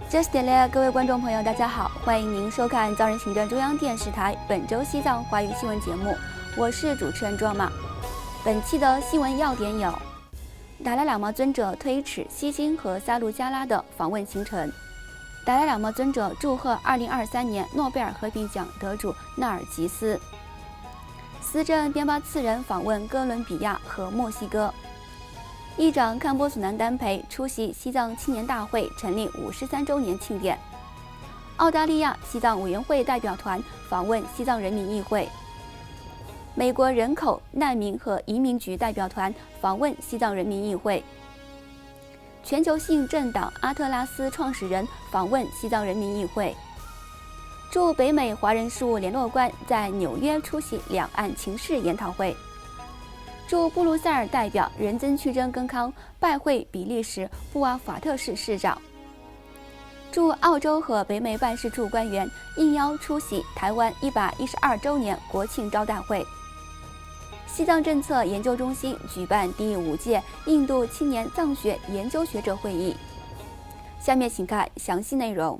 Just delay， 各位观众朋友，大家好，欢迎您收看藏人行政中央电视台本周西藏华语新闻节目，我是主持人卓玛。本期的新闻要点有：达赖喇嘛尊者推迟西京和萨鲁加拉的访问行程；达赖喇嘛尊者祝贺2023年诺贝尔和平奖得主纳尔吉斯；司政边巴次仁访问哥伦比亚和墨西哥。议长堪波索南丹培出席西藏青年大会成立53周年庆典。澳大利亚西藏委员会代表团访问西藏人民议会。美国人口、难民和移民局代表团访问西藏人民议会。全球性政党阿特拉斯创始人访问西藏人民议会。驻北美华人事务联络官在纽约出席两岸情势研讨会。驻布鲁塞尔代表仁增屈真根康拜会比利时布瓦法特市市长。驻澳洲和北美办事处官员应邀出席台湾112周年国庆招待会。西藏政策研究中心举办第5届印度青年藏学研究学者会议。下面请看详细内容。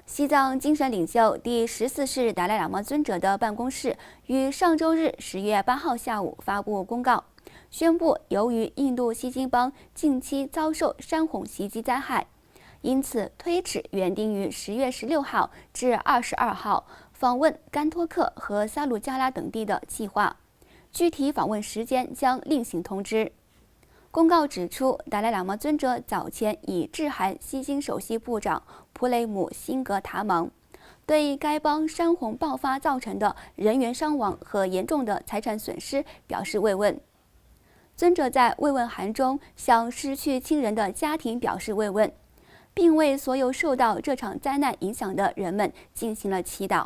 西藏精神领袖第14世达赖喇嘛尊者的办公室于上周日10月8号下午发布公告，宣布由于印度西京邦近期遭受山洪袭击灾害，因此推迟原定于10月16号至22号访问甘托克和萨鲁加拉等地的计划，具体访问时间将另行通知。公告指出，达赖喇嘛尊者早前已致函西京首席部长普雷姆辛格塔蒙，对该邦山洪爆发造成的人员伤亡和严重的财产损失表示慰问。尊者在慰问函中向失去亲人的家庭表示慰问，并为所有受到这场灾难影响的人们进行了祈祷。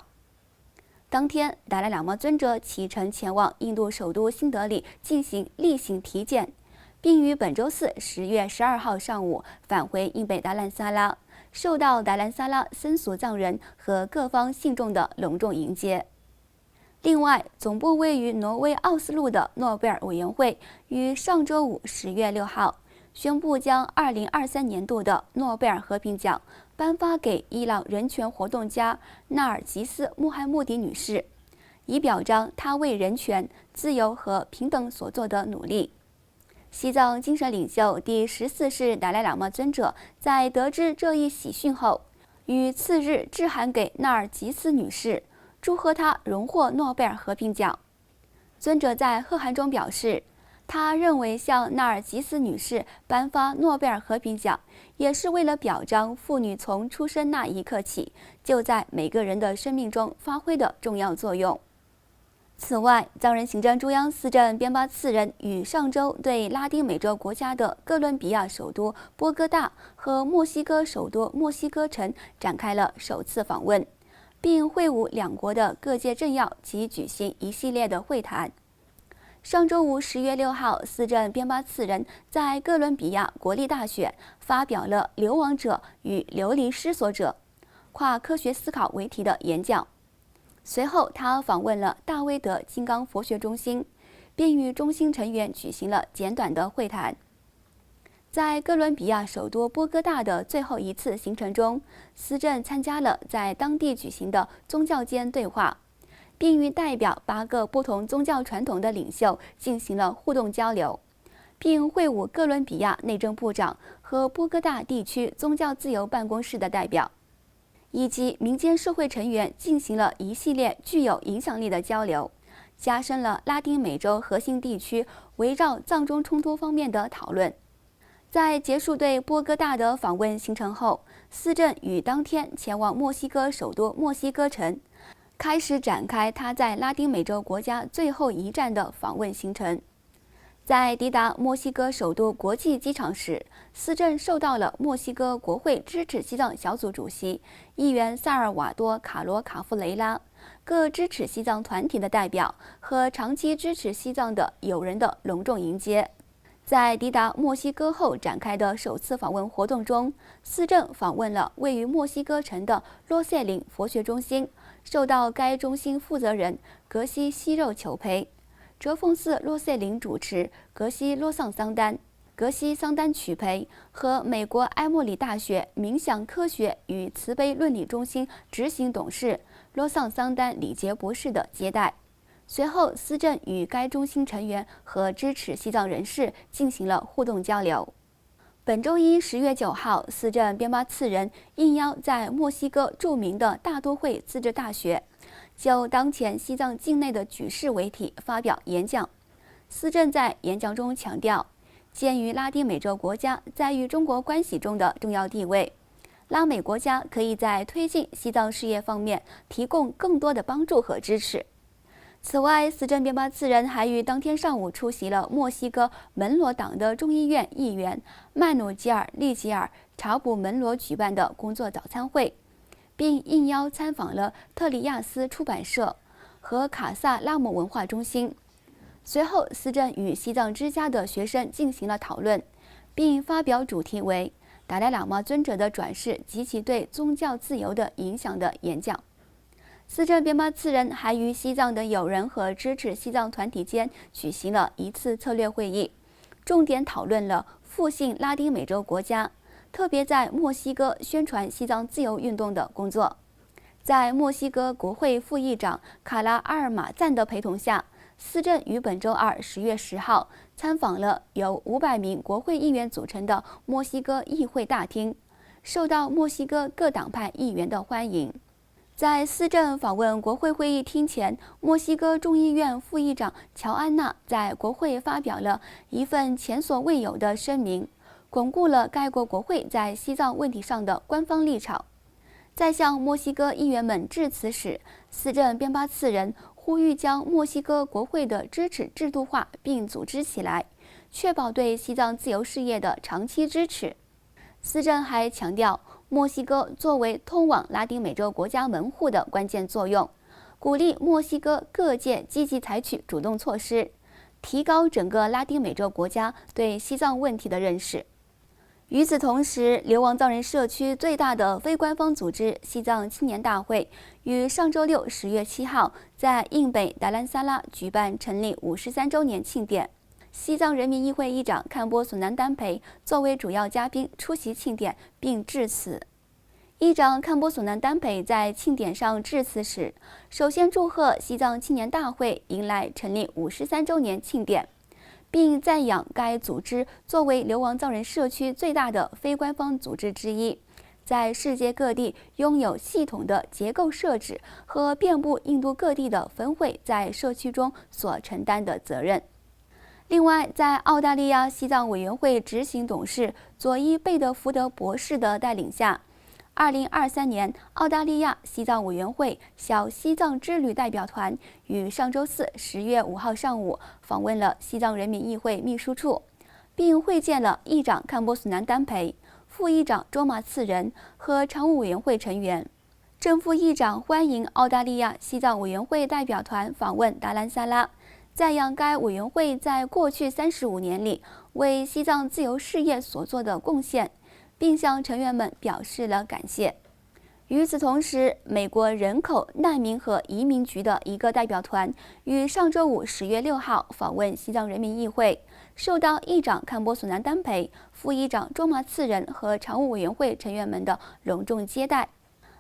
当天，达赖喇嘛尊者启程前往印度首都新德里进行例行体检，并于本周四10月12号上午返回印北达兰萨拉，受到达兰萨拉僧俗藏人和各方信众的隆重迎接。另外，总部位于挪威奥斯陆的诺贝尔委员会于上周五10月6号宣布，将2023年度的诺贝尔和平奖颁发给伊朗人权活动家纳尔吉斯·穆罕默迪女士，以表彰她为人权、自由和平等所做的努力。西藏精神领袖第14世达赖喇嘛尊者在得知这一喜讯后，于次日致函给纳尔吉斯女士，祝贺她荣获诺贝尔和平奖。尊者在贺函中表示，他认为向纳尔吉斯女士颁发诺贝尔和平奖，也是为了表彰妇女从出生那一刻起，就在每个人的生命中发挥的重要作用。此外，藏人行政中央司政边巴次仁于上周对拉丁美洲国家的哥伦比亚首都波哥大和墨西哥首都墨西哥城展开了首次访问，并会晤两国的各界政要及举行一系列的会谈。上周五10月6号，司政边巴次仁在哥伦比亚国立大学发表了《流亡者与流离失所者：跨科学思考》为题的演讲。随后，他访问了大威德金刚佛学中心，并与中心成员举行了简短的会谈。在哥伦比亚首都波哥大的最后一次行程中，司政参加了在当地举行的宗教间对话，并与代表8个不同宗教传统的领袖进行了互动交流，并会晤哥伦比亚内政部长和波哥大地区宗教自由办公室的代表，以及民间社会成员进行了一系列具有影响力的交流，加深了拉丁美洲核心地区围绕藏中冲突方面的讨论。在结束对波哥大的访问行程后，司政于当天前往墨西哥首都墨西哥城，开始展开他在拉丁美洲国家最后一站的访问行程。在抵达墨西哥首都国际机场时，司政受到了墨西哥国会支持西藏小组主席议员萨尔瓦多·卡罗卡夫雷拉、各支持西藏团体的代表和长期支持西藏的友人的隆重迎接。在抵达墨西哥后展开的首次访问活动中，司政访问了位于墨西哥城的洛塞林佛学中心，受到该中心负责人格西西肉求培。哲凤寺洛塞林主持格西洛桑桑丹、格西桑丹曲培和美国埃默里大学冥想科学与慈悲伦理中心执行董事洛桑桑丹李杰博士的接待。随后，司政与该中心成员和支持西藏人士进行了互动交流。本周一10月9号，司政边巴次仁应邀在墨西哥著名的大都会自治大学就当前西藏境内的局势为题发表演讲。司政在演讲中强调，鉴于拉丁美洲国家在与中国关系中的重要地位，拉美国家可以在推进西藏事业方面提供更多的帮助和支持。此外，司政边巴次仁还于当天上午出席了墨西哥门罗党的众议院议员曼努吉尔·利吉尔·查普门罗举办的工作早餐会，并应邀参访了特里亚斯出版社和卡萨拉姆文化中心。随后，司政与西藏之家的学生进行了讨论，并发表主题为“达赖喇嘛尊者的转世及其对宗教自由的影响”的演讲。司政边巴次仁还与西藏的友人和支持西藏团体间举行了一次策略会议，重点讨论了复兴拉丁美洲国家，特别在墨西哥宣传西藏自由运动的工作。在墨西哥国会副议长卡拉阿尔马赞的陪同下，司政于本周二10月10号参访了由500名国会议员组成的墨西哥议会大厅，受到墨西哥各党派议员的欢迎。在司政访问国会会议厅前，墨西哥众议院副议长乔安娜在国会发表了一份前所未有的声明，巩固了该国国会在西藏问题上的官方立场。在向墨西哥议员们致辞时，司政边巴次仁呼吁将墨西哥国会的支持制度化并组织起来，确保对西藏自由事业的长期支持。司政还强调，墨西哥作为通往拉丁美洲国家门户的关键作用，鼓励墨西哥各界积极采取主动措施，提高整个拉丁美洲国家对西藏问题的认识。与此同时，流亡藏人社区最大的非官方组织西藏青年大会于上周六10月7号在印北达兰萨拉举办成立53周年庆典。西藏人民议会议长堪波索南丹培作为主要嘉宾出席庆典并致辞。议长堪波索南丹培在庆典上致辞时，首先祝贺西藏青年大会迎来成立53周年庆典，并赞扬该组织作为流亡藏人社区最大的非官方组织之一，在世界各地拥有系统的结构设置和遍布印度各地的分会在社区中所承担的责任。另外，在澳大利亚西藏委员会执行董事佐伊·贝德福德博士的带领下，2023年澳大利亚西藏委员会小西藏之旅代表团于上周四10月5号上午访问了西藏人民议会秘书处，并会见了议长堪波索南丹培、副议长卓玛次仁和常务委员会成员。正副议长欢迎澳大利亚西藏委员会代表团访问达兰萨拉，赞扬该委员会在过去35年里为西藏自由事业所做的贡献，并向成员们表示了感谢。与此同时，美国人口、难民和移民局的一个代表团于上周五10月6号访问西藏人民议会，受到议长堪波索南丹培、副议长卓玛次仁和常务委员会成员们的隆重接待。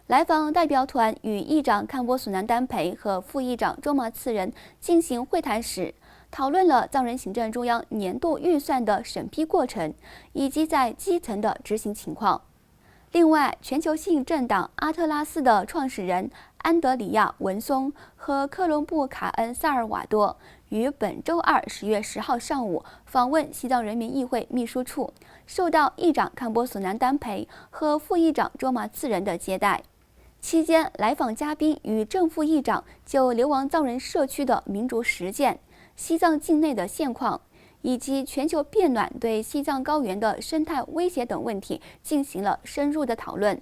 来访代表团与议长堪波索南丹培和副议长卓玛次仁进行会谈时，讨论了藏人行政中央年度预算的审批过程以及在基层的执行情况。另外，全球性政党阿特拉斯的创始人安德里亚·文松和科隆布·卡恩·萨尔瓦多于本周二10月10号上午访问西藏人民议会秘书处，受到议长堪波索南丹培和副议长卓玛次仁的接待。期间，来访嘉宾与正副议长就流亡藏人社区的民主实践、西藏境内的现况以及全球变暖对西藏高原的生态威胁等问题进行了深入的讨论。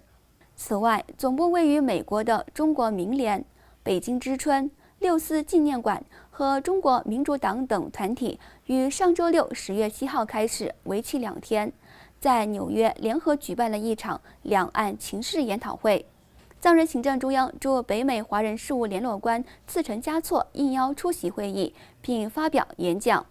此外，总部位于美国的中国民联、北京之春、六四纪念馆和中国民主党等团体于上周六10月7号开始，为期2天，在纽约联合举办了一场两岸情势研讨会。藏人行政中央驻北美华人事务联络官次成嘉措应邀出席会议，并发表演讲。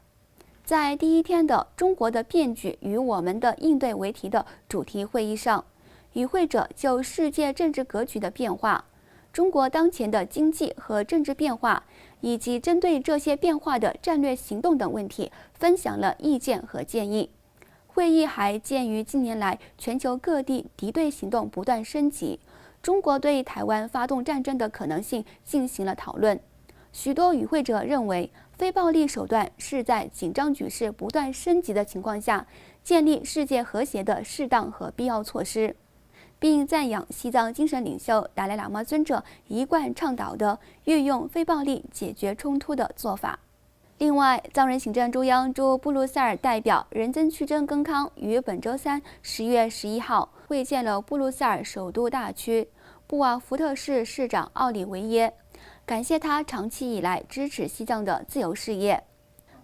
在第一天的“中国的变局与我们的应对”为题的主题会议上，与会者就世界政治格局的变化、中国当前的经济和政治变化，以及针对这些变化的战略行动等问题分享了意见和建议。会议还鉴于近年来全球各地敌对行动不断升级，中国对台湾发动战争的可能性进行了讨论。许多与会者认为，非暴力手段是在紧张局势不断升级的情况下，建立世界和谐的适当和必要措施，并赞扬西藏精神领袖达赖喇嘛尊者一贯倡导的运用非暴力解决冲突的做法。另外，藏人行政中央驻布鲁塞尔代表仁增曲真庚康于本周三10月11号会见了布鲁塞尔首都大区布瓦福特市市长奥里维耶，感谢他长期以来支持西藏的自由事业。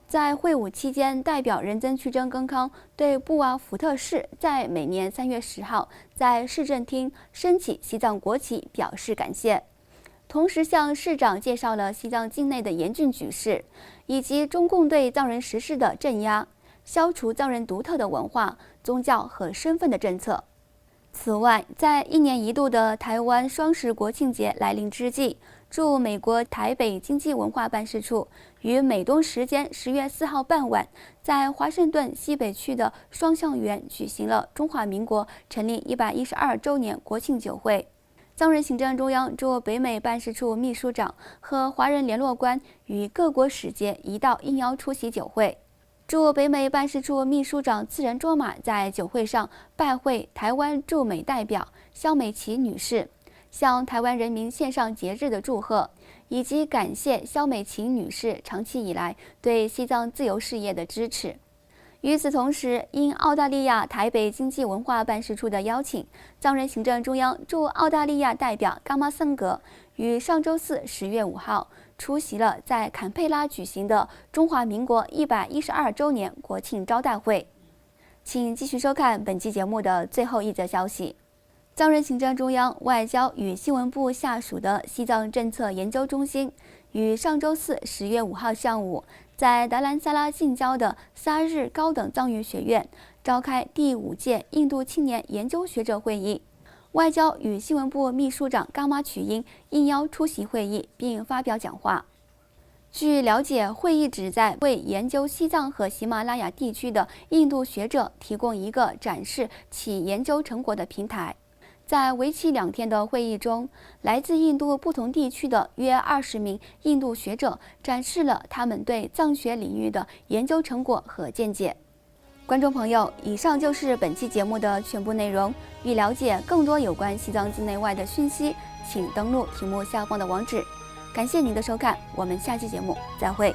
在会晤期间，代表仁增曲真庚康对布瓦福特市在每年3月10号在市政厅升起西藏国旗表示感谢，同时向市长介绍了西藏境内的严峻局势，以及中共对藏人实施的镇压、消除藏人独特的文化、宗教和身份的政策。此外，在1年1度的台湾双十国庆节来临之际，驻美国台北经济文化办事处于美东时间10月4号傍晚，在华盛顿西北区的双橡园举行了中华民国成立112周年国庆酒会。藏人行政中央驻北美办事处秘书长和华人联络官与各国使节一道应邀出席酒会。驻北美办事处秘书长次仁卓玛在酒会上拜会台湾驻美代表肖美琪女士，向台湾人民献上节日的祝贺，以及感谢肖美琪女士长期以来对西藏自由事业的支持。与此同时，因澳大利亚台北经济文化办事处的邀请，藏人行政中央驻澳大利亚代表伽马森格于上周四10月5号出席了在坎佩拉举行的中华民国112周年国庆招待会。请继续收看本期节目的最后一则消息。藏人行政中央外交与新闻部下属的西藏政策研究中心于上周四10月5号上午，在达兰萨拉近郊的萨日高等藏语学院召开第5届印度青年研究学者会议。外交与新闻部秘书长伽马曲英应邀出席会议并发表讲话。据了解，会议旨在为研究西藏和喜马拉雅地区的印度学者提供一个展示其研究成果的平台。在为期2天的会议中，来自印度不同地区的约20名印度学者展示了他们对藏学领域的研究成果和见解。观众朋友，以上就是本期节目的全部内容。欲了解更多有关西藏境内外的讯息，请登录屏幕下方的网址。感谢您的收看，我们下期节目再会。